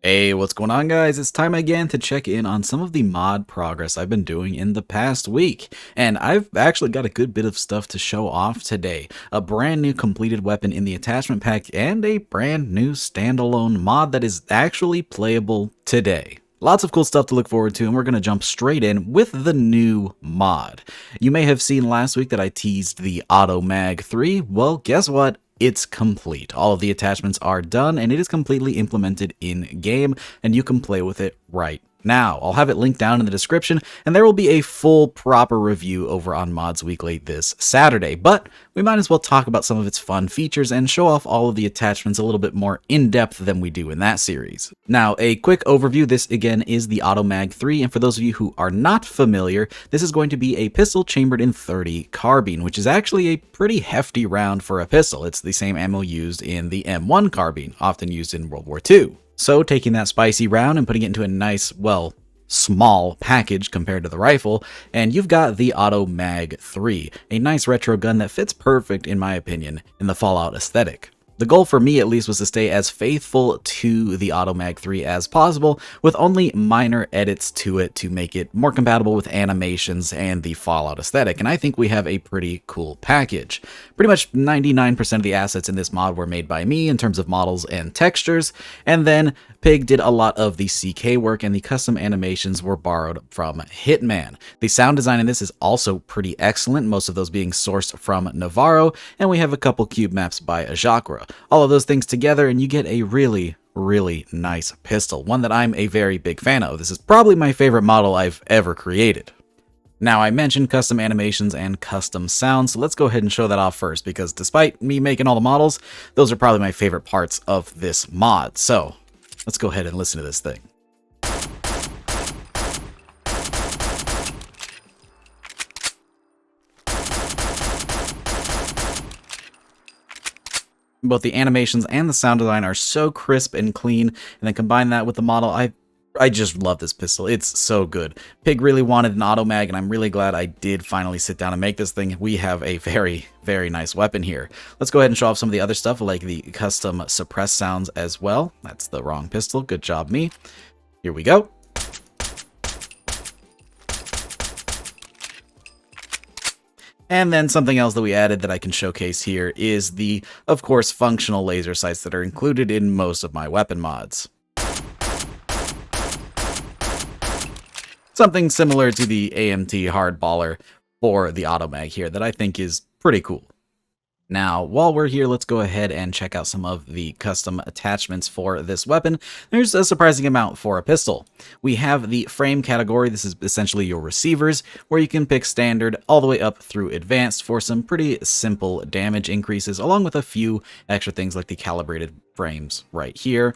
Hey, what's going on, guys? It's time again to check in on some of the mod progress I've been doing in the past week. And I've actually got a good bit of stuff to show off today. A brand new completed weapon in the attachment pack and a brand new standalone mod that is actually playable today. Lots of cool stuff to look forward to, and we're going to jump straight in with the new mod. You may have seen last week that I teased the Automag 3. Well, guess what? It's complete. All of the attachments are done, and it is completely implemented in-game, and you can play with it right now. I'll have it linked down in the description, and there will be a full, proper review over on Mods Weekly this Saturday. But we might as well talk about some of its fun features and show off all of the attachments a little bit more in-depth than we do in that series. Now, a quick overview. This, again, is the Automag 3, and for those of you who are not familiar, this is going to be a pistol chambered in .30 carbine, which is actually a pretty hefty round for a pistol. It's the same ammo used in the M1 carbine, often used in World War II. So taking that spicy round and putting it into a nice, well, small package compared to the rifle, and you've got the Automag 3, a nice retro gun that fits perfect, in my opinion, in the Fallout aesthetic. The goal for me, at least, was to stay as faithful to the Automag 3 as possible, with only minor edits to it to make it more compatible with animations and the Fallout aesthetic, and I think we have a pretty cool package. Pretty much 99% of the assets in this mod were made by me in terms of models and textures, and then Pig did a lot of the CK work, and the custom animations were borrowed from Hitman. The sound design in this is also pretty excellent, most of those being sourced from Navarro, and we have a couple cube maps by Ajakra. All of those things together, and you get a really nice pistol, one that I'm a very big fan of. This is probably my favorite model I've ever created. Now, I mentioned custom animations and custom sounds, so let's go ahead and show that off first, because despite me making all the models, those are probably my favorite parts of this mod. So let's go ahead and listen to this thing. Both the animations and the sound design are so crisp and clean, and then combine that with the model, I just love this pistol. It's so good. Pig really wanted an Automag, and I'm really glad I did finally sit down and make this thing. We have a very nice weapon here. Let's go ahead and show off some of the other stuff, like the custom suppress sounds as well. That's the wrong pistol. Good job, me. Here we go. And then something else that we added that I can showcase here is the, of course, functional laser sights that are included in most of my weapon mods. Something similar to the AMT hardballer for the Automag here that I think is pretty cool. Now, while we're here, let's go ahead and check out some of the custom attachments for this weapon. There's a surprising amount for a pistol. We have the frame category. This is essentially your receivers, where you can pick standard all the way up through advanced for some pretty simple damage increases, along with a few extra things like the calibrated frames right here.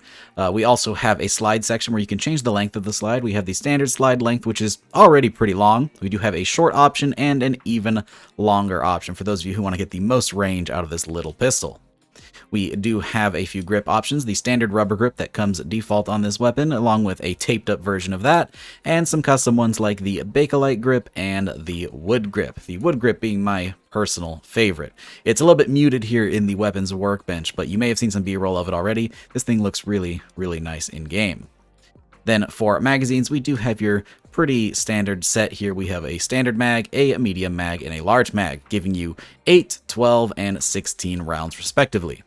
We also have a slide section where you can change the length of the slide. We have the standard slide length, which is already pretty long. We do have a short option and an even longer option for those of you who want to get the most range out of this little pistol. We do have a few grip options, the standard rubber grip that comes default on this weapon, along with a taped up version of that, and some custom ones like the Bakelite grip and the wood grip. The wood grip being my personal favorite. It's a little bit muted here in the weapons workbench, but you may have seen some B-roll of it already. This thing looks really nice in game. Then for magazines, we do have your pretty standard set here. We have a standard mag, a medium mag, and a large mag, giving you 8, 12, and 16 rounds respectively.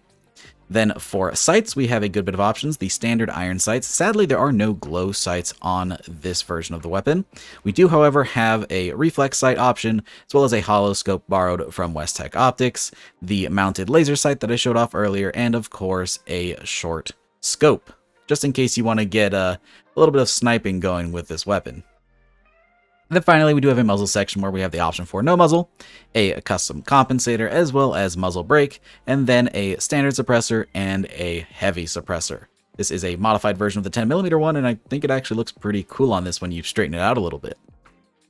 Then for sights, we have a good bit of options. The standard iron sights. Sadly, there are no glow sights on this version of the weapon. We do, however, have a reflex sight option, as well as a hollow scope borrowed from West Tech Optics, the mounted laser sight that I showed off earlier, and of course, a short scope, just in case you want to get a little bit of sniping going with this weapon. And then finally, we do have a muzzle section where we have the option for no muzzle, a custom compensator, as well as muzzle brake, and then a standard suppressor and a heavy suppressor. This is a modified version of the 10mm one, and I think it actually looks pretty cool on this when you straighten it out a little bit.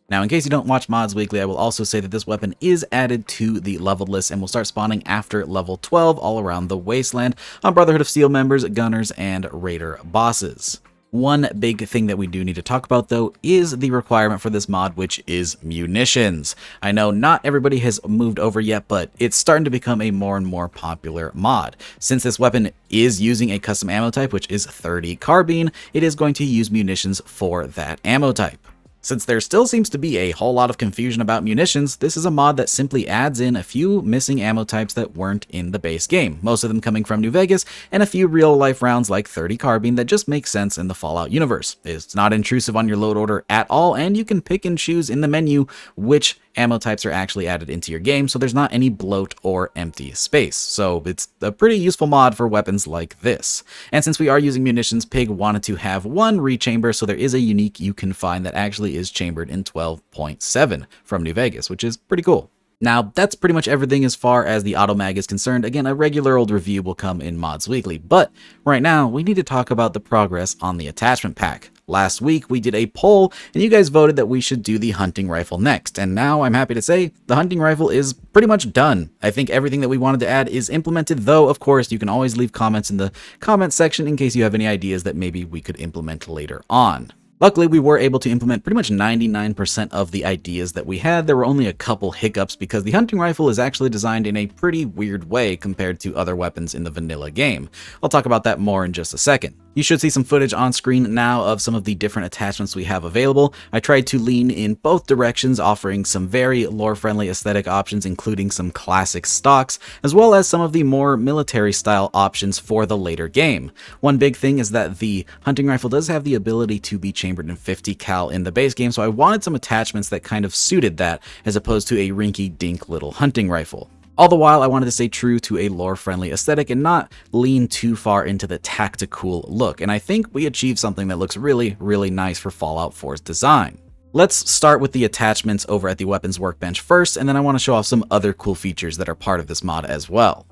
Now, in case you don't watch Mods Weekly, I will also say that this weapon is added to the leveled list and will start spawning after level 12 all around the Wasteland on Brotherhood of Steel members, gunners, and raider bosses. One big thing that we do need to talk about, though, is the requirement for this mod, which is munitions. I know not everybody has moved over yet, but it's starting to become a more and more popular mod. Since this weapon is using a custom ammo type, which is 30 carbine, it is going to use munitions for that ammo type. Since there still seems to be a whole lot of confusion about munitions, this is a mod that simply adds in a few missing ammo types that weren't in the base game, most of them coming from New Vegas, and a few real-life rounds like 30 carbine that just make sense in the Fallout universe. It's not intrusive on your load order at all, and you can pick and choose in the menu which ammo types are actually added into your game, so there's not any bloat or empty space. So it's a pretty useful mod for weapons like this. And since we are using munitions, Pig wanted to have one rechamber, so there is a unique you can find that actually is chambered in 12.7 from New Vegas, which is pretty cool. Now, that's pretty much everything as far as the Automag is concerned. Again, a regular old review will come in Mods Weekly, but right now, we need to talk about the progress on the attachment pack. Last week, we did a poll, and you guys voted that we should do the hunting rifle next, and now I'm happy to say the hunting rifle is pretty much done. I think everything that we wanted to add is implemented, though, of course, you can always leave comments in the comments section in case you have any ideas that maybe we could implement later on. Luckily, we were able to implement pretty much 99% of the ideas that we had. There were only a couple hiccups because the hunting rifle is actually designed in a pretty weird way compared to other weapons in the vanilla game. I'll talk about that more in just a second. You should see some footage on screen now of some of the different attachments we have available. I tried to lean in both directions, offering some very lore-friendly aesthetic options, including some classic stocks, as well as some of the more military-style options for the later game. One big thing is that the hunting rifle does have the ability to be chambered in 50 cal in the base game, so I wanted some attachments that kind of suited that, as opposed to a rinky-dink little hunting rifle. All the while, I wanted to stay true to a lore-friendly aesthetic and not lean too far into the tactical look, and I think we achieved something that looks really, really nice for Fallout 4's design. Let's start with the attachments over at the weapons workbench first, and then I want to show off some other cool features that are part of this mod as well.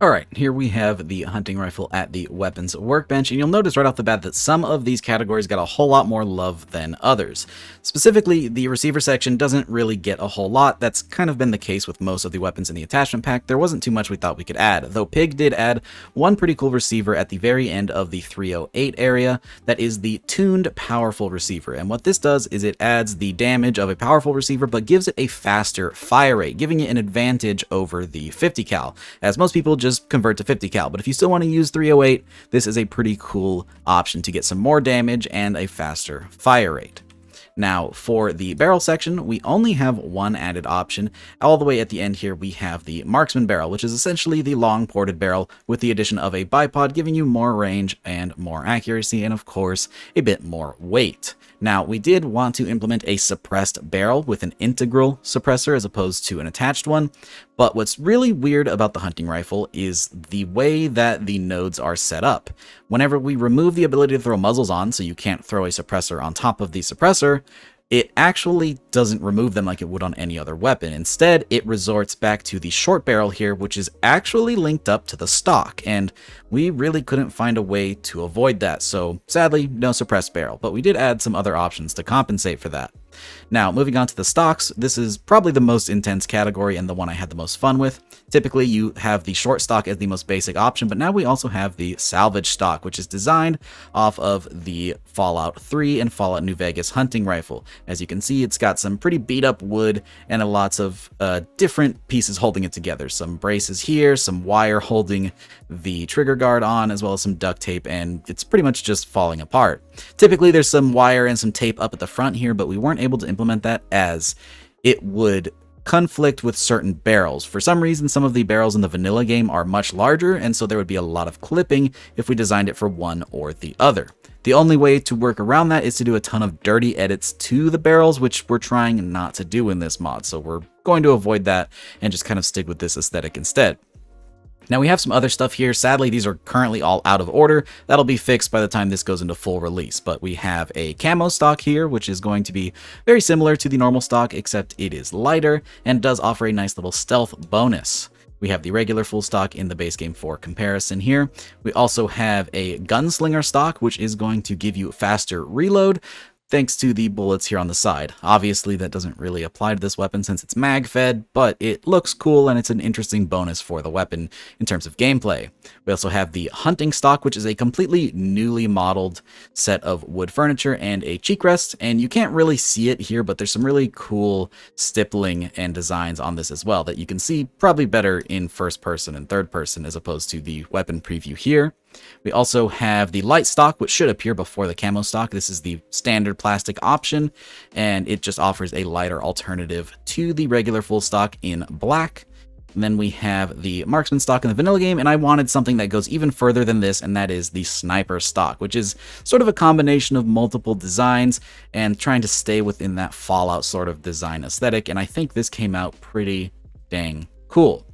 Alright, here we have the hunting rifle at the weapons workbench, and you'll notice right off the bat that some of these categories got a whole lot more love than others. Specifically, the receiver section doesn't really get a whole lot. That's kind of been the case with most of the weapons in the attachment pack. There wasn't too much we thought we could add, though Pig did add one pretty cool receiver at the very end of the 308 area that is the tuned powerful receiver, and what this does is it adds the damage of a powerful receiver but gives it a faster fire rate, giving it an advantage over the 50 cal, as most people just convert to 50 cal, but if you still want to use 308, this is a pretty cool option to get some more damage and a faster fire rate. Now, for the barrel section, we only have one added option. All the way at the end here, we have the marksman barrel, which is essentially the long ported barrel with the addition of a bipod, giving you more range and more accuracy, and of course, a bit more weight. Now, we did want to implement a suppressed barrel with an integral suppressor as opposed to an attached one, but what's really weird about the hunting rifle is the way that the nodes are set up. Whenever we remove the ability to throw muzzles on, so you can't throw a suppressor on top of the suppressor, it actually doesn't remove them like it would on any other weapon. Instead, it resorts back to the short barrel here, which is actually linked up to the stock, and we really couldn't find a way to avoid that, so sadly, no suppressed barrel, but we did add some other options to compensate for that. Now, moving on to the stocks, this is probably the most intense category and the one I had the most fun with. Typically, you have the short stock as the most basic option, but now we also have the salvage stock, which is designed off of the Fallout 3 and Fallout New Vegas hunting rifle. As you can see, it's got some pretty beat up wood and lots of different pieces holding it together. Some braces here, some wire holding the trigger guard on, as well as some duct tape, and it's pretty much just falling apart. Typically, there's some wire and some tape up at the front here, but we weren't able to implement that as it would conflict with certain barrels. For some reason, some of the barrels in the vanilla game are much larger, and so there would be a lot of clipping if we designed it for one or the other. The only way to work around that is to do a ton of dirty edits to the barrels, which we're trying not to do in this mod, so we're going to avoid that and just kind of stick with this aesthetic instead. Now we have some other stuff here. Sadly, these are currently all out of order. That'll be fixed by the time this goes into full release, but we have a camo stock here, which is going to be very similar to the normal stock, except it is lighter and does offer a nice little stealth bonus. We have the regular full stock in the base game for comparison here. We also have a gunslinger stock, which is going to give you faster reload. thanks to the bullets here on the side. Obviously, that doesn't really apply to this weapon since it's mag-fed, but it looks cool and it's an interesting bonus for the weapon in terms of gameplay. We also have the hunting stock, which is a completely newly modeled set of wood furniture and a cheek rest, and you can't really see it here, but there's some really cool stippling and designs on this as well that you can see probably better in first person and third person as opposed to the weapon preview here. We also have the light stock, which should appear before the camo stock. This is the standard plastic option, and it just offers a lighter alternative to the regular full stock in black. And then we have the marksman stock in the vanilla game, and I wanted something that goes even further than this, and that is the sniper stock, which is sort of a combination of multiple designs and trying to stay within that Fallout sort of design aesthetic, and I think this came out pretty dang cool.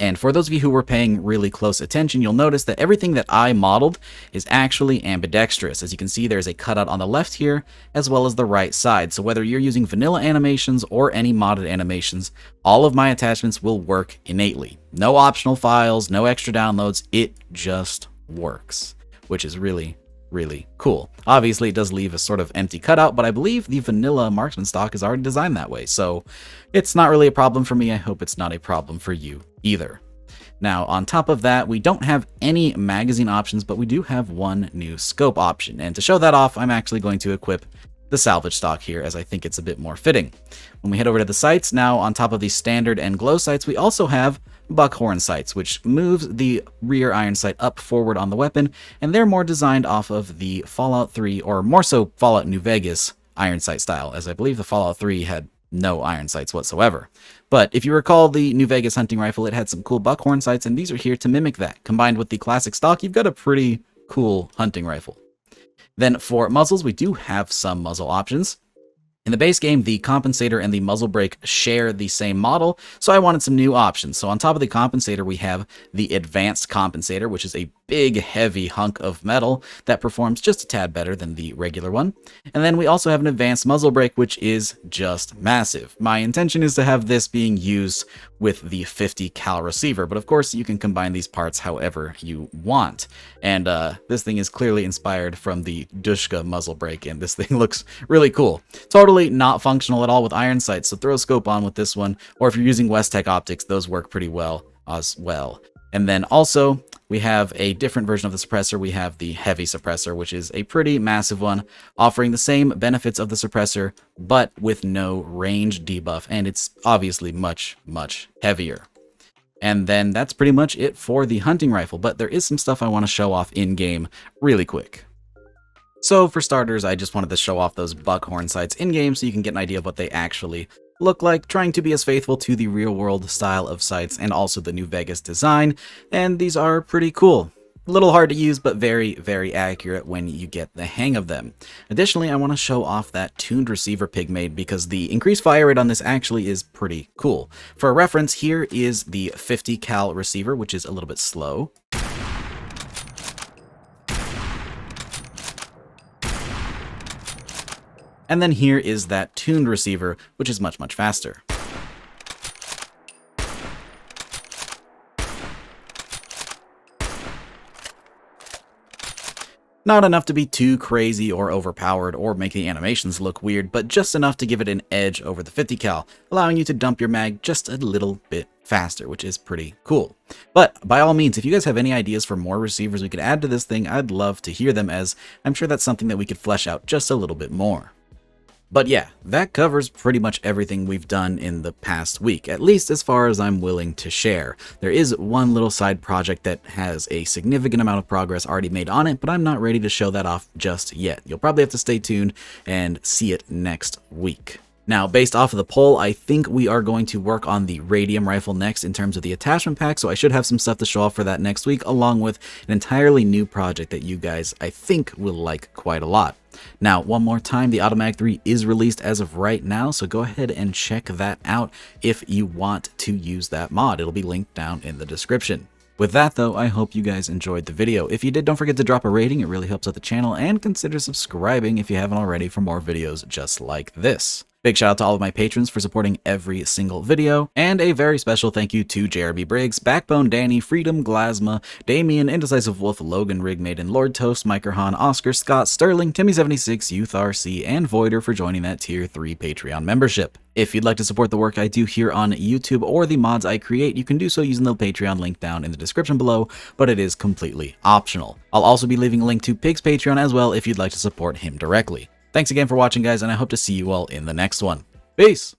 And for those of you who were paying really close attention, you'll notice that everything that I modeled is actually ambidextrous. As you can see, there's a cutout on the left here, as well as the right side. So whether you're using vanilla animations or any modded animations, all of my attachments will work innately. No optional files, no extra downloads, it just works, which is really cool. Obviously, it does leave a sort of empty cutout, but I believe the vanilla marksman stock is already designed that way, so it's not really a problem for me. I hope it's not a problem for you either. Now, on top of that, we don't have any magazine options, but we do have one new scope option, and to show that off, I'm actually going to equip the salvage stock here, as I think it's a bit more fitting. When we head over to the sights, now on top of the standard and glow sights, we also have buckhorn sights, which moves the rear iron sight up forward on the weapon, and they're more designed off of the Fallout 3, or more so Fallout New Vegas iron sight style, as I believe the Fallout 3 had no iron sights whatsoever. But if you recall the New Vegas hunting rifle, it had some cool buckhorn sights, and these are here to mimic that. Combined with the classic stock, you've got a pretty cool hunting rifle. Then for muzzles, we do have some muzzle options. In the base game, the compensator and the muzzle brake share the same model, so I wanted some new options. So on top of the compensator, we have the advanced compensator, which is a big, heavy hunk of metal that performs just a tad better than the regular one. And then we also have an advanced muzzle brake, which is just massive. My intention is to have this being used with the 50 cal receiver, but of course you can combine these parts however you want. And this thing is clearly inspired from the Dushka muzzle brake, and this thing looks really cool. Totally not functional at all with iron sights, so throw a scope on with this one, or if you're using Westech optics, those work pretty well as well. And then also, we have a different version of the suppressor. We have the heavy suppressor, which is a pretty massive one, offering the same benefits of the suppressor, but with no range debuff, and it's obviously much heavier. And then that's pretty much it for the hunting rifle, but there is some stuff I want to show off in-game really quick. So for starters, I just wanted to show off those buckhorn sights in-game so you can get an idea of what they actually look like, trying to be as faithful to the real-world style of sights and also the New Vegas design, and these are pretty cool. A little hard to use, but very accurate when you get the hang of them. Additionally, I want to show off that tuned receiver Pig made because the increased fire rate on this actually is pretty cool. For a reference, here is the 50 cal receiver, which is a little bit slow. And then here is that tuned receiver, which is much faster. Not enough to be too crazy or overpowered or make the animations look weird, but just enough to give it an edge over the 50 cal, allowing you to dump your mag just a little bit faster, which is pretty cool. But by all means, if you guys have any ideas for more receivers we could add to this thing, I'd love to hear them, as I'm sure that's something that we could flesh out just a little bit more. But yeah, that covers pretty much everything we've done in the past week, at least as far as I'm willing to share. There is one little side project that has a significant amount of progress already made on it, but I'm not ready to show that off just yet. You'll probably have to stay tuned and see it next week. Now, based off of the poll, I think we are going to work on the radium rifle next in terms of the attachment pack, so I should have some stuff to show off for that next week, along with an entirely new project that you guys, I think, will like quite a lot. Now, one more time, the Automag 3 is released as of right now, so go ahead and check that out if you want to use that mod. It'll be linked down in the description. With that, though, I hope you guys enjoyed the video. If you did, don't forget to drop a rating. It really helps out the channel, and consider subscribing if you haven't already for more videos just like this. Big shout out to all of my patrons for supporting every single video, and a very special thank you to Jeremy Briggs, Backbone Danny, Freedom Glasma, Damien, Indecisive Wolf, Logan Rigmaiden, Lord Toast, Microhan, Oscar, Scott, Sterling, Timmy76, Youth RC, and Voider for joining that Tier 3 Patreon membership. If you'd like to support the work I do here on YouTube or the mods I create, you can do so using the Patreon link down in the description below, but it is completely optional. I'll also be leaving a link to Pig's Patreon as well if you'd like to support him directly. Thanks again for watching, guys, and I hope to see you all in the next one. Peace!